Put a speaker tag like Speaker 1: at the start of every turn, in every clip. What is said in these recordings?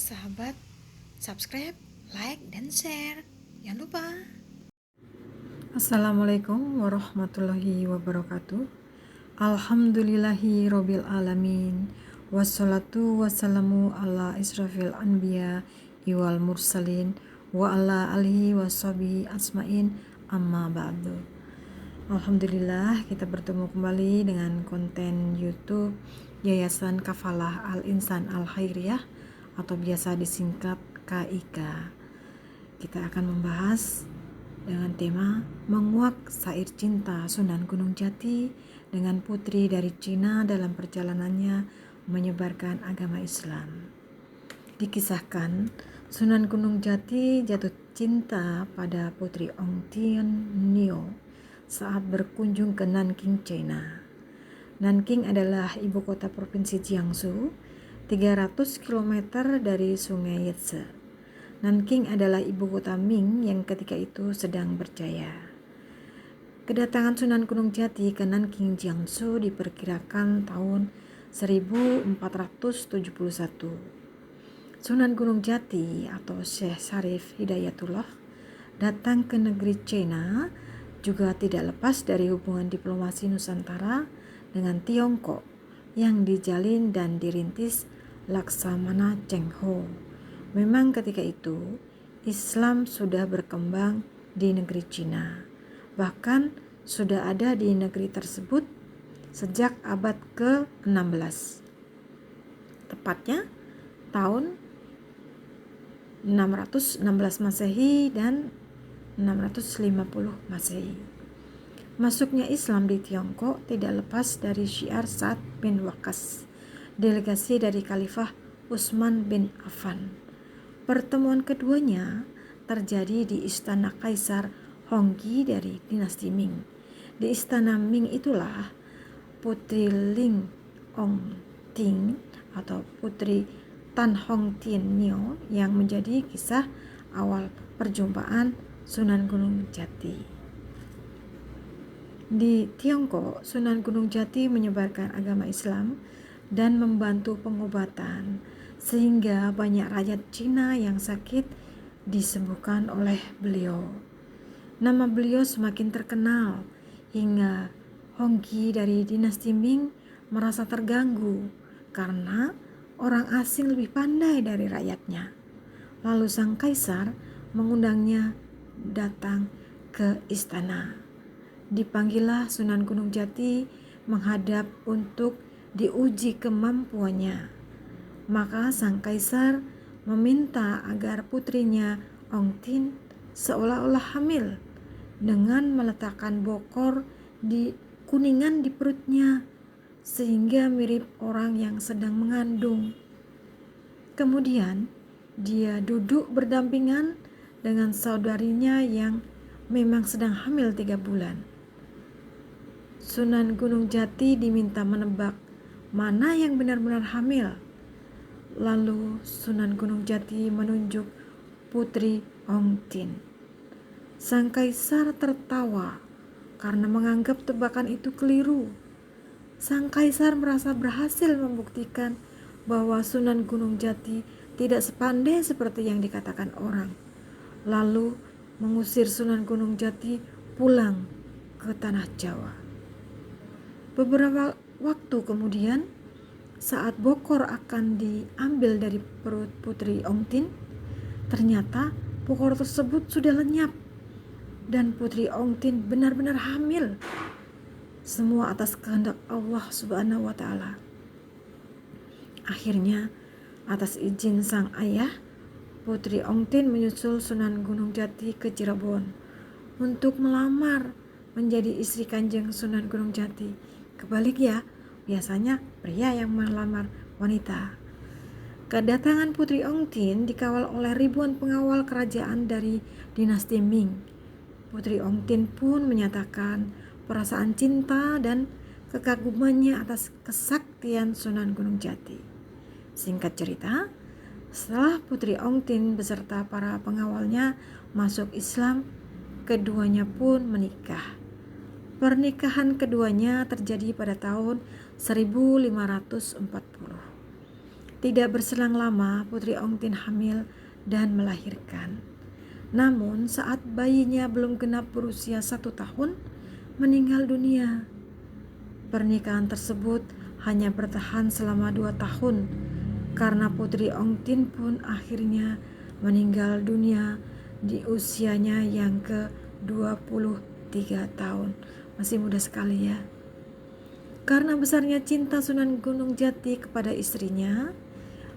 Speaker 1: Sahabat, subscribe, like, dan share. Jangan lupa.
Speaker 2: Assalamualaikum warahmatullahi wabarakatuh. Alhamdulillahi robbil alamin. Wassalatu wassalamu ala israfil anbiya iwal mursalin wa ala alihi washabihi asmain amma ba'du. Alhamdulillah, kita bertemu kembali dengan konten YouTube Yayasan Kafalah Al-Insan Al-Khairiyah atau biasa disingkat KIK. Kita akan membahas dengan tema menguak syair cinta Sunan Gunung Jati dengan putri dari Cina dalam perjalanannya menyebarkan agama Islam. Dikisahkan Sunan Gunung Jati jatuh cinta pada putri Ong Tien Nio saat berkunjung ke Nanking, China. Nanking adalah ibu kota provinsi Jiangsu, 300 km dari Sungai Yangtze. Nanking adalah ibu kota Ming yang ketika itu sedang berjaya. Kedatangan Sunan Gunung Jati ke Nanking, Jiangsu diperkirakan tahun 1471. Sunan Gunung Jati atau Syekh Syarif Hidayatullah datang ke negeri China juga tidak lepas dari hubungan diplomasi Nusantara dengan Tiongkok yang dijalin dan dirintis Laksamana Cheng Ho. Memang ketika itu Islam sudah berkembang di negeri Cina, bahkan sudah ada di negeri tersebut sejak abad ke-16, tepatnya tahun 616 Masehi dan 650 Masehi. Masuknya Islam di Tiongkok tidak lepas dari syiar Sa'ad bin Waqqas, delegasi dari Khalifah Utsman bin Affan. Pertemuan keduanya terjadi di Istana Kaisar Honggi dari dinasti Ming. Di Istana Ming itulah Putri Ling Ong Ting atau Putri Tan Hong Tien Nio yang menjadi kisah awal perjumpaan Sunan Gunung Jati. Di Tiongkok, Sunan Gunung Jati menyebarkan agama Islam dan membantu pengobatan, sehingga banyak rakyat Cina yang sakit disembuhkan oleh beliau. Nama beliau semakin terkenal hingga Honggi dari dinasti Ming merasa terganggu karena orang asing lebih pandai dari rakyatnya. Lalu sang kaisar mengundangnya datang ke istana. Dipanggillah Sunan Gunung Jati menghadap untuk diuji kemampuannya. Maka sang kaisar meminta agar putrinya Ong Tin seolah-olah hamil dengan meletakkan bokor di kuningan di perutnya sehingga mirip orang yang sedang mengandung. Kemudian dia duduk berdampingan dengan saudarinya yang memang sedang hamil 3 bulan. Sunan Gunung Jati diminta menebak mana yang benar-benar hamil. Lalu Sunan Gunung Jati menunjuk putri Ong Tin. Sang kaisar tertawa karena menganggap tebakan itu keliru. Sang kaisar merasa berhasil membuktikan bahwa Sunan Gunung Jati tidak sepandai seperti yang dikatakan orang. Lalu mengusir Sunan Gunung Jati pulang ke tanah Jawa. Beberapa waktu kemudian, saat bokor akan diambil dari perut putri Ong Tin, ternyata bokor tersebut sudah lenyap dan putri Ong Tin benar-benar hamil. Semua atas kehendak Allah Subhanahu wa Ta'ala. Akhirnya, atas izin sang ayah, putri Ong Tin menyusul Sunan Gunung Jati ke Cirebon untuk melamar menjadi istri Kanjeng Sunan Gunung Jati. Kebalik ya, biasanya pria yang melamar wanita. Kedatangan Putri Ong Tin dikawal oleh ribuan pengawal kerajaan dari dinasti Ming. Putri Ong Tin pun menyatakan perasaan cinta dan kekagumannya atas kesaktian Sunan Gunung Jati. Singkat cerita, setelah Putri Ong Tin beserta para pengawalnya masuk Islam, keduanya pun menikah. Pernikahan keduanya terjadi pada tahun 1540. Tidak berselang lama, Putri Ong Tin hamil dan melahirkan. Namun saat bayinya belum genap berusia 1 tahun, meninggal dunia. Pernikahan tersebut hanya bertahan selama 2 tahun, karena Putri Ong Tin pun akhirnya meninggal dunia di usianya yang ke-23 tahun. Masih muda sekali ya. Karena besarnya cinta Sunan Gunung Jati kepada istrinya,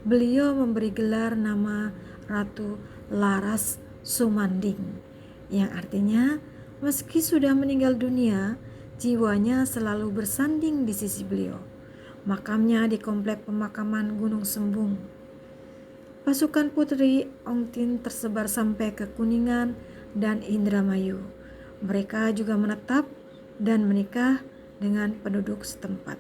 Speaker 2: beliau memberi gelar nama Ratu Laras Sumanding, yang artinya meski sudah meninggal dunia, jiwanya selalu bersanding di sisi beliau. Makamnya di Komplek Pemakaman Gunung Sembung. Pasukan Putri Ong Tin tersebar sampai ke Kuningan dan Indramayu. Mereka juga menetap dan menikah dengan penduduk setempat.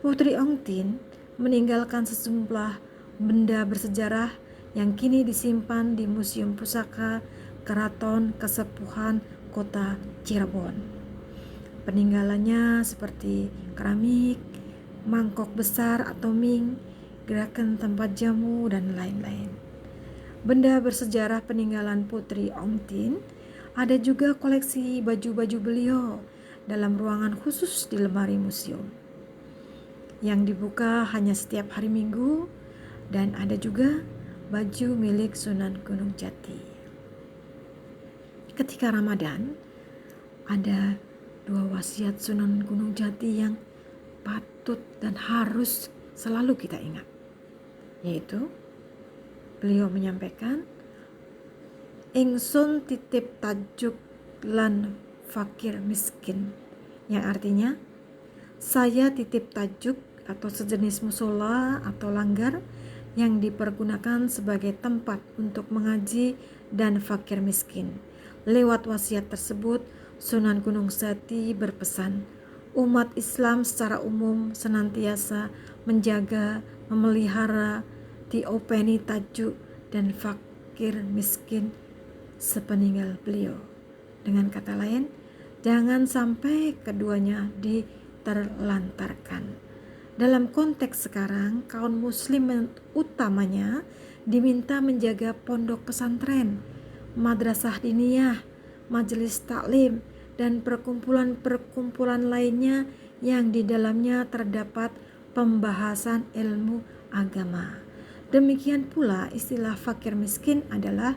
Speaker 2: Putri Ong Tin meninggalkan sejumlah benda bersejarah yang kini disimpan di Museum Pusaka Keraton Kasepuhan Kota Cirebon. Peninggalannya seperti keramik, mangkok besar atau ming, gerakan tempat jamu, dan lain-lain. Benda bersejarah peninggalan Putri Ong Tin ada juga koleksi baju-baju beliau dalam ruangan khusus di lemari museum yang dibuka hanya setiap hari Minggu, dan ada juga baju milik Sunan Gunung Jati. Ketika Ramadan, ada 2 wasiat Sunan Gunung Jati yang patut dan harus selalu kita ingat, yaitu beliau menyampaikan, ingsun titip tajuk lan fakir miskin, yang artinya saya titip tajuk atau sejenis musola atau langgar yang dipergunakan sebagai tempat untuk mengaji dan fakir miskin. Lewat wasiat tersebut, Sunan Gunung Jati berpesan, umat Islam secara umum senantiasa menjaga, memelihara, diopeni tajuk dan fakir miskin sepeninggal beliau. Dengan kata lain, jangan sampai keduanya diterlantarkan. Dalam konteks sekarang, kaum muslim utamanya diminta menjaga pondok pesantren, madrasah diniyah, majelis taklim, dan perkumpulan-perkumpulan lainnya yang di dalamnya terdapat pembahasan ilmu agama. Demikian pula istilah fakir miskin adalah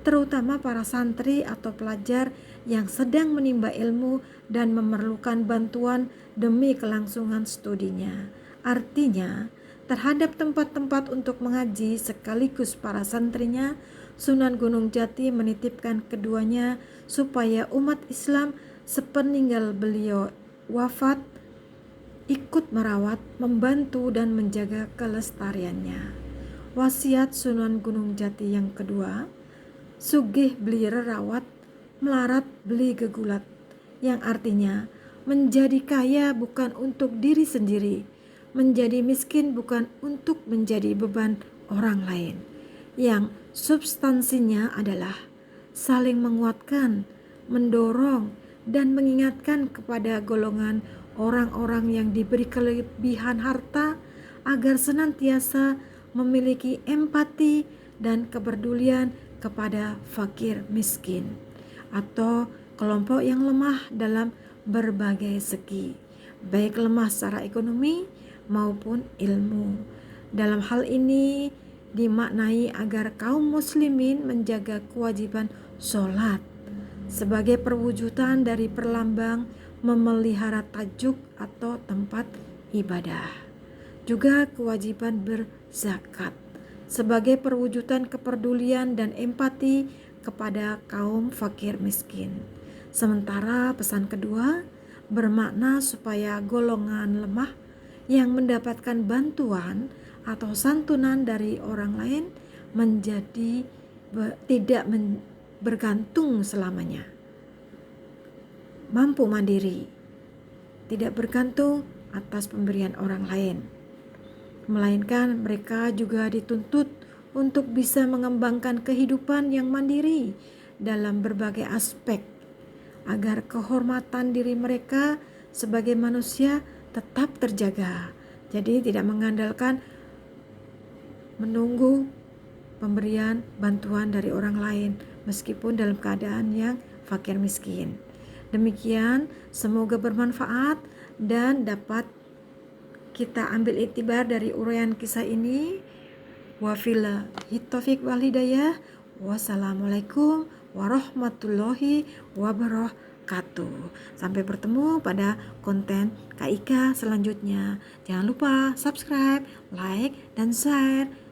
Speaker 2: terutama para santri atau pelajar yang sedang menimba ilmu dan memerlukan bantuan demi kelangsungan studinya. Artinya, terhadap tempat-tempat untuk mengaji sekaligus para santrinya, Sunan Gunung Jati menitipkan keduanya supaya umat Islam sepeninggal beliau wafat ikut merawat, membantu, dan menjaga kelestariannya. Wasiat Sunan Gunung Jati yang kedua, sugih beli rerawat, melarat beli gegulat, yang artinya menjadi kaya bukan untuk diri sendiri, menjadi miskin bukan untuk menjadi beban orang lain, yang substansinya adalah saling menguatkan, mendorong, dan mengingatkan kepada golongan orang-orang yang diberi kelebihan harta agar senantiasa memiliki empati dan kepedulian kepada fakir miskin atau kelompok yang lemah dalam berbagai segi, baik lemah secara ekonomi maupun ilmu. Dalam hal ini dimaknai agar kaum muslimin menjaga kewajiban sholat sebagai perwujudan dari perlambang memelihara tajuk atau tempat ibadah. Juga kewajiban berzakat sebagai perwujudan kepedulian dan empati kepada kaum fakir miskin. Sementara pesan kedua bermakna supaya golongan lemah yang mendapatkan bantuan atau santunan dari orang lain menjadi tidak bergantung selamanya, mampu mandiri, tidak bergantung atas pemberian orang lain, melainkan mereka juga dituntut untuk bisa mengembangkan kehidupan yang mandiri dalam berbagai aspek, agar kehormatan diri mereka sebagai manusia tetap terjaga. Jadi tidak mengandalkan menunggu pemberian bantuan dari orang lain meskipun dalam keadaan yang fakir miskin. Demikian, semoga bermanfaat dan dapat kita ambil iktibar dari uraian kisah ini. Wabillahi taufiq wal hidayah. Wassalamualaikum warahmatullahi wabarakatuh. Sampai bertemu pada konten KIK selanjutnya. Jangan lupa subscribe, like, dan share.